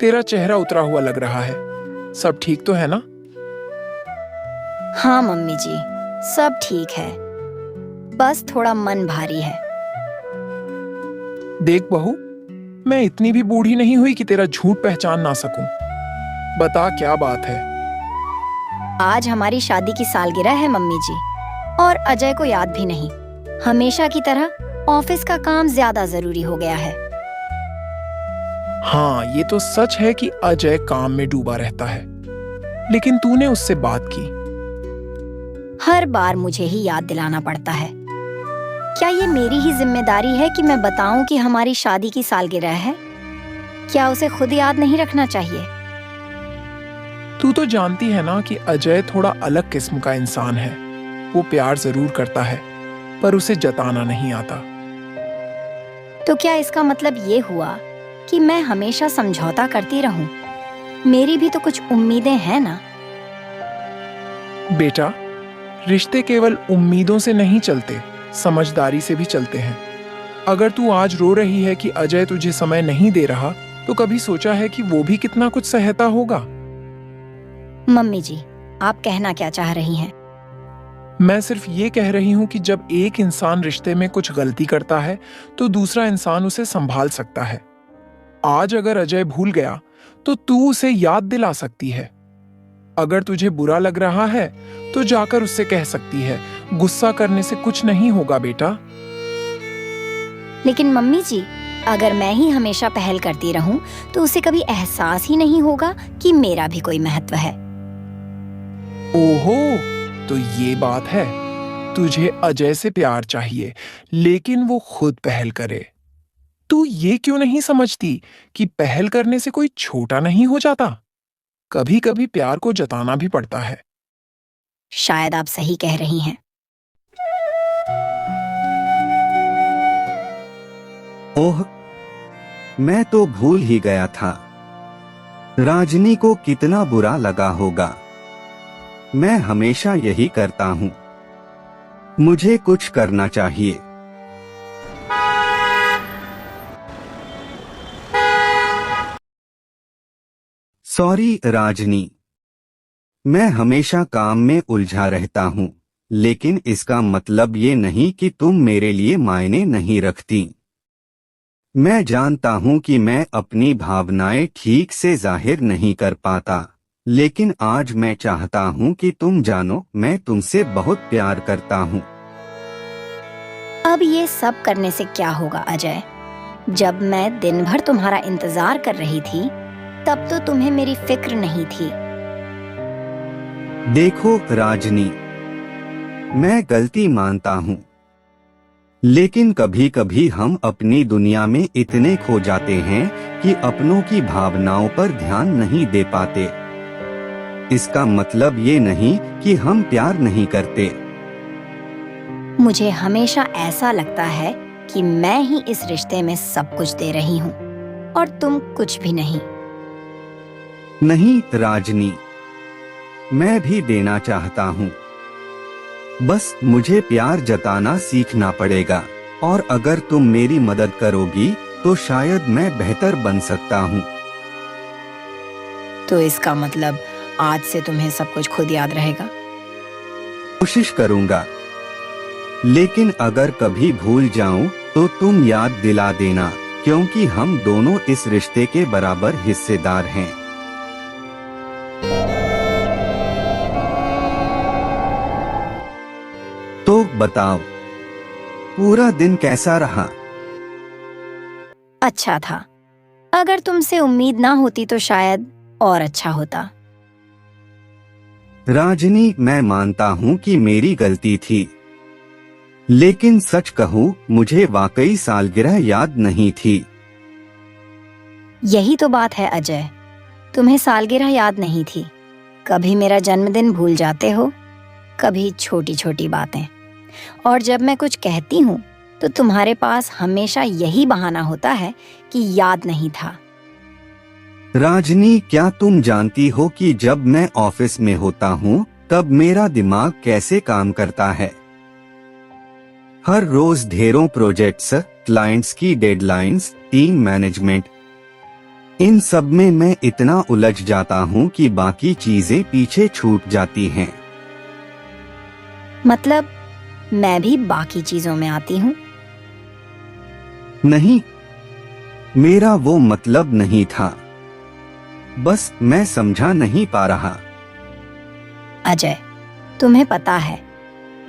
तेरा चेहरा उतरा हुआ लग रहा है। सब ठीक तो है ना? हाँ मम्मी जी, सब ठीक है, बस थोड़ा मन भारी है। देख बहू, मैं इतनी भी बूढ़ी नहीं हुई कि तेरा झूठ पहचान ना सकूं। बता क्या बात है? आज हमारी शादी की सालगिरह है मम्मी जी, और अजय को याद भी नहीं। हमेशा की तरह ऑफिस का काम ज्यादा जरूरी हो गया है। हाँ, ये तो सच है कि अजय काम में डूबा रहता है, लेकिन तूने उससे बात की? हर बार मुझे ही याद दिलाना पड़ता है। क्या ये मेरी ही जिम्मेदारी है कि मैं बताऊं कि हमारी शादी की सालगिरह है? क्या उसे खुद याद नहीं रखना चाहिए? तू तो जानती है ना कि अजय थोड़ा अलग किस्म का इंसान है। वो प्यार जरूर करता है, पर उसे जताना नहीं आता। तो क्या इसका मतलब ये हुआ कि मैं हमेशा समझौता करती रहूं? मेरी भी तो कुछ उम्मीदें हैं ना। बेटा, रिश्ते केवल उम्मीदों से नहीं चलते, समझदारी से भी चलते हैं। अगर तू आज रो रही है कि अजय तुझे समय नहीं दे रहा, तो कभी सोचा है कि वो भी कितना कुछ सहता होगा? मम्मी जी, आप कहना क्या चाह रही हैं? मैं सिर्फ ये कह रही हूं कि जब एक इंसान रिश्ते में कुछ गलती करता है, तो दूसरा इंसान उसे संभाल सकता है। आज अगर अजय भूल गया, तो तू उसे याद दिला सकती है। अगर तुझे बुरा लग रहा है, तो जाकर उससे कह सकती है। गुस्सा करने से कुछ नहीं होगा बेटा। लेकिन मम्मी जी, अगर मैं ही हमेशा पहल करती रहूं, तो उसे कभी एहसास ही नहीं होगा कि मेरा भी कोई महत्व है। ओहो, तो ये बात है। तुझे अजय से प्यार चाहिए, लेकिन वो खुद पहल करे। तू ये क्यों नहीं समझती कि पहल करने से कोई छोटा नहीं हो जाता? कभी कभी प्यार को जताना भी पड़ता है। शायद आप सही कह रही हैं। ओह, मैं तो भूल ही गया था। राजनी को कितना बुरा लगा होगा। मैं हमेशा यही करता हूँ। मुझे कुछ करना चाहिए। सॉरी राजनी, मैं हमेशा काम में उलझा रहता हूँ, लेकिन इसका मतलब ये नहीं कि तुम मेरे लिए मायने नहीं रखती। मैं जानता हूँ कि मैं अपनी भावनाएं ठीक से जाहिर नहीं कर पाता, लेकिन आज मैं चाहता हूँ कि तुम जानो मैं तुमसे बहुत प्यार करता हूँ। अब ये सब करने से क्या होगा अजय? जब मैं दिन भर तुम्हारा इंतजार कर रही थी, तब तो तुम्हें मेरी फिक्र नहीं थी। देखो राजनी, मैं गलती मानता हूँ, लेकिन कभी कभी हम अपनी दुनिया में इतने खो जाते हैं कि अपनों की भावनाओं पर ध्यान नहीं दे पाते। इसका मतलब ये नहीं कि हम प्यार नहीं करते। मुझे हमेशा ऐसा लगता है कि मैं ही इस रिश्ते में सब कुछ दे रही हूँ और तुम कुछ भी नहीं। नहीं राजनी, मैं भी देना चाहता हूँ। बस मुझे प्यार जताना सीखना पड़ेगा, और अगर तुम मेरी मदद करोगी तो शायद मैं बेहतर बन सकता हूँ। तो इसका मतलब आज से तुम्हें सब कुछ खुद याद रहेगा? कोशिश करूँगा, लेकिन अगर कभी भूल जाऊं तो तुम याद दिला देना, क्योंकि हम दोनों इस रिश्ते के बराबर हिस्सेदार हैं। तो बताओ, पूरा दिन कैसा रहा? अच्छा था। अगर तुमसे उम्मीद ना होती तो शायद और अच्छा होता। राजनी, मैं मानता हूँ कि मेरी गलती थी, लेकिन सच कहूँ मुझे वाकई सालगिरह याद नहीं थी। यही तो बात है अजय, तुम्हें सालगिरह याद नहीं थी। कभी मेरा जन्मदिन भूल जाते हो, कभी छोटी छोटी बातें। और जब मैं कुछ कहती हूँ तो तुम्हारे पास हमेशा यही बहाना होता है कि याद नहीं था। राजनी, क्या तुम जानती हो कि जब मैं ऑफिस में होता हूँ तब मेरा दिमाग कैसे काम करता है? हर रोज ढेरों प्रोजेक्ट्स, क्लाइंट्स की डेडलाइंस, टीम मैनेजमेंट। इन सब में मैं इतना उलझ जाता हूँ कि बाकी चीजें पीछे छूट जाती हैं। मतलब मैं भी बाकी चीजों में आती हूँ? नहीं, मेरा वो मतलब नहीं था। बस मैं समझा नहीं पा रहा। अजय, तुम्हें पता है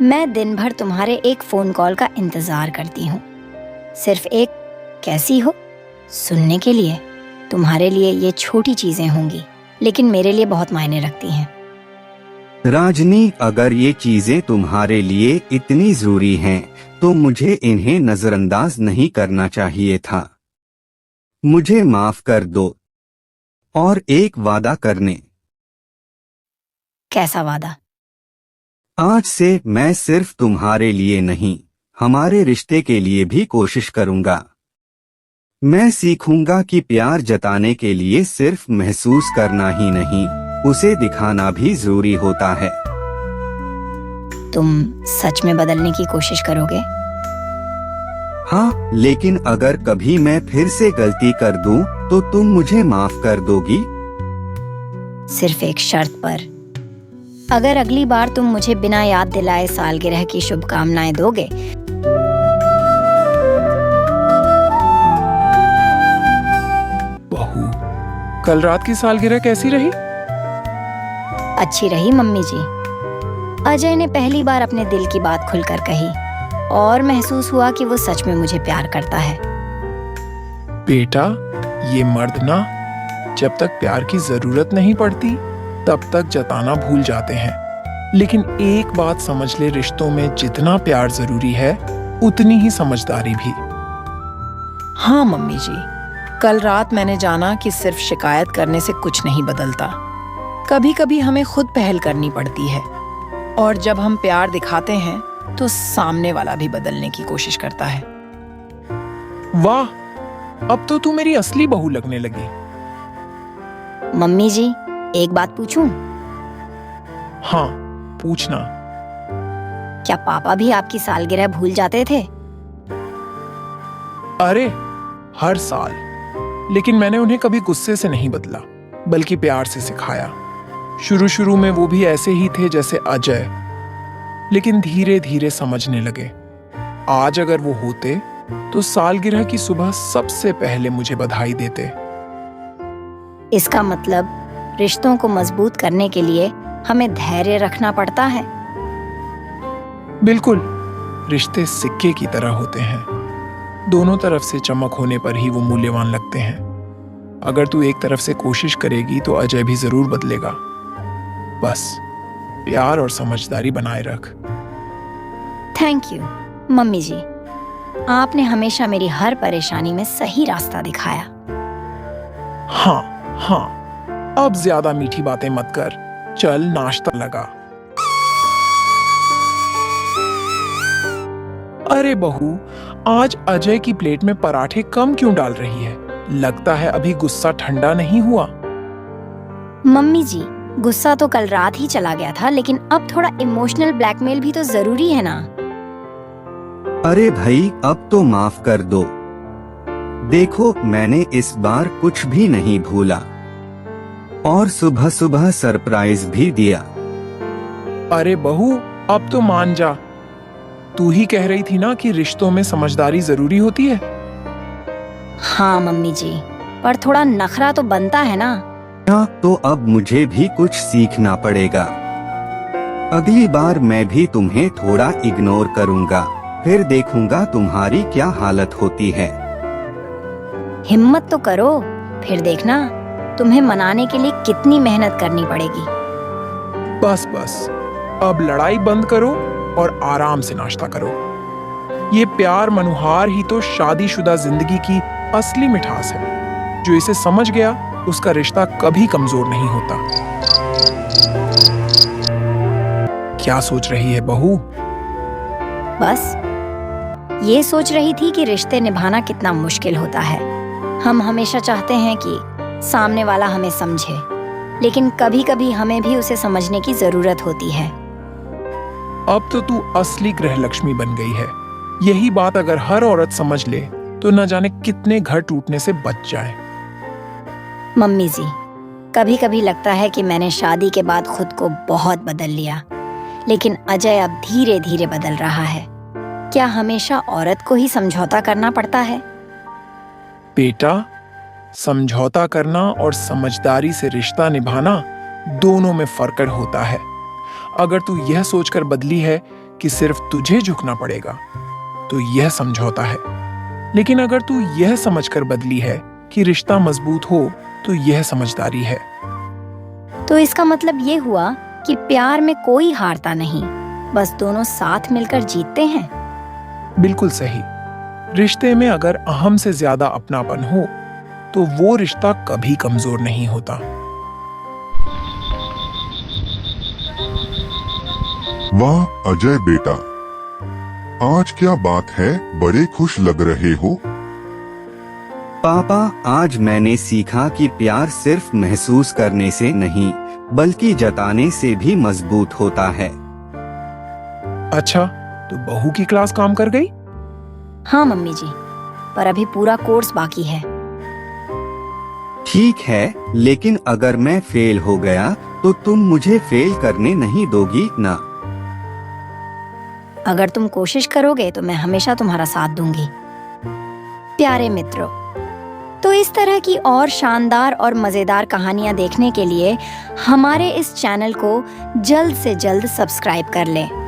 मैं दिन भर तुम्हारे एक फोन कॉल का इंतजार करती हूँ, सिर्फ एक कैसी हो सुनने के लिए। तुम्हारे लिए ये छोटी चीजें होंगी, लेकिन मेरे लिए बहुत मायने रखती हैं। राजनी, अगर ये चीजें तुम्हारे लिए इतनी जरूरी हैं, तो मुझे इन्हें नजरअंदाज नहीं करना चाहिए था। मुझे माफ कर दो। और एक वादा करने। कैसा वादा? आज से मैं सिर्फ तुम्हारे लिए नहीं, हमारे रिश्ते के लिए भी कोशिश करूंगा। मैं सीखूंगा कि प्यार जताने के लिए सिर्फ महसूस करना ही नहीं, उसे दिखाना भी जरूरी होता है। तुम सच में बदलने की कोशिश करोगे? हाँ, लेकिन अगर कभी मैं फिर से गलती कर दूं, तो तुम मुझे माफ कर दोगी? सिर्फ एक शर्त पर। अगर अगली बार तुम मुझे बिना याद दिलाए सालगिरह की शुभकामनाएं दोगे। बहू, कल रात की सालगिरह कैसी रही? अच्छी रही मम्मी जी। अजय ने पहली बार अपने दिल की बात खुलकर कही और महसूस हुआ कि वो सच में मुझे प्यार करता है। बेटा, ये मर्द ना जब तक प्यार की जरूरत नहीं पड़ती तब तक जताना भूल जाते हैं। लेकिन एक बात समझ ले, रिश्तों में जितना प्यार जरूरी है उतनी ही समझदारी भी। हाँ मम्मी जी, कल रात मैंने जाना कि सिर्फ शिकायत करने से कुछ नहीं बदलता। कभी कभी हमें खुद पहल करनी पड़ती है, और जब हम प्यार दिखाते हैं तो सामने वाला भी बदलने की कोशिश करता है। वाह, अब तो तू मेरी असली बहू लगने लगी। मम्मी जी, एक बात पूछूं? हाँ, पूछना। क्या पापा भी आपकी सालगिरह भूल जाते थे? अरे, हर साल। लेकिन मैंने उन्हें कभी गुस्से से नहीं बदला, बल्कि प्यार से सिखाया। शुरू शुरू में वो भी ऐसे ही थे जैसे अजय, लेकिन धीरे धीरे समझने लगे। आज अगर वो होते तो सालगिरह की सुबह सबसे पहले मुझे बधाई देते। इसका मतलब रिश्तों को मजबूत करने के लिए हमें धैर्य रखना पड़ता है। बिल्कुल, रिश्ते सिक्के की तरह होते हैं, दोनों तरफ से चमक होने पर ही वो मूल्यवान लगते हैं। अगर तू एक तरफ से कोशिश करेगी तो अजय भी जरूर बदलेगा। बस प्यार और समझदारी बनाए रख। थैंक यू मम्मी जी, आपने हमेशा मेरी हर परेशानी में सही रास्ता दिखाया। हाँ हाँ, अब ज्यादा मीठी बातें मत कर, चल नाश्ता लगा। अरे बहू, आज अजय की प्लेट में पराठे कम क्यों डाल रही है? लगता है अभी गुस्सा ठंडा नहीं हुआ। मम्मी जी, गुस्सा तो कल रात ही चला गया था, लेकिन अब थोड़ा इमोशनल ब्लैकमेल भी तो जरूरी है ना। अरे भाई, अब तो माफ कर दो। देखो, मैंने इस बार कुछ भी नहीं भूला, और सुबह सुबह सरप्राइज भी दिया। अरे बहू, अब तो मान जा। तू ही कह रही थी ना कि रिश्तों में समझदारी जरूरी होती है। हाँ मम्मी जी, पर थोड़ा नखरा तो बनता है ना। तो अब मुझे भी कुछ सीखना पड़ेगा। अगली बार मैं भी तुम्हें थोड़ा इग्नोर करूंगा, फिर देखूंगा तुम्हारी क्या हालत होती है। हिम्मत तो करो, फिर देखना तुम्हें मनाने के लिए कितनी मेहनत करनी पड़ेगी। बस बस, अब लड़ाई बंद करो और आराम से नाश्ता करो। ये प्यार मनुहार ही तो शादीशुदा जिंदगी की असली मिठास है। जो इसे समझ गया, उसका रिश्ता कभी कमजोर नहीं होता। क्या सोच रही है बहू? बस ये सोच रही थी कि रिश्ते निभाना कितना मुश्किल होता है। हम हमेशा चाहते हैं कि सामने वाला हमें समझे, लेकिन कभी कभी हमें भी उसे समझने की जरूरत होती है। अब तो तू असली गृह लक्ष्मी बन गई है। यही बात अगर हर औरत समझ ले तो न जाने कितने घर टूटने से बच जाए। मम्मी जी, कभी कभी लगता है कि मैंने शादी के बाद खुद को बहुत बदल लिया, लेकिन अजय अब धीरे धीरे बदल रहा है। क्या हमेशा औरत को ही समझौता करना पड़ता है? बेटा, समझौता करना और समझदारी से रिश्ता निभाना दोनों में फर्क होता है। अगर तू यह सोचकर बदली है कि सिर्फ तुझे झुकना पड़ेगा, तो यह समझौता है। लेकिन अगर तू यह समझकर बदली है कि रिश्ता मजबूत हो, तो यह समझदारी है। तो इसका मतलब ये हुआ कि प्यार में कोई हारता नहीं, बस दोनों साथ मिलकर जीतते हैं। बिल्कुल सही। रिश्ते में अगर अहम से ज्यादा अपनापन हो, तो वो रिश्ता कभी कमजोर नहीं होता। वाह अजय बेटा, आज क्या बात है, बड़े खुश लग रहे हो। पापा, आज मैंने सीखा कि प्यार सिर्फ महसूस करने से नहीं, बल्कि जताने से भी मजबूत होता है। अच्छा, तो बहू की क्लास काम कर गई? हाँ मम्मी जी, पर अभी पूरा कोर्स बाकी है। ठीक है, लेकिन अगर मैं फेल हो गया तो तुम मुझे फेल करने नहीं दोगी ना? अगर तुम कोशिश करोगे तो मैं हमेशा तुम्हारा साथ दूंगी। प्यारे मित्रों, तो इस तरह की और शानदार और मजेदार कहानियां देखने के लिए हमारे इस चैनल को जल्द से जल्द सब्सक्राइब कर लें।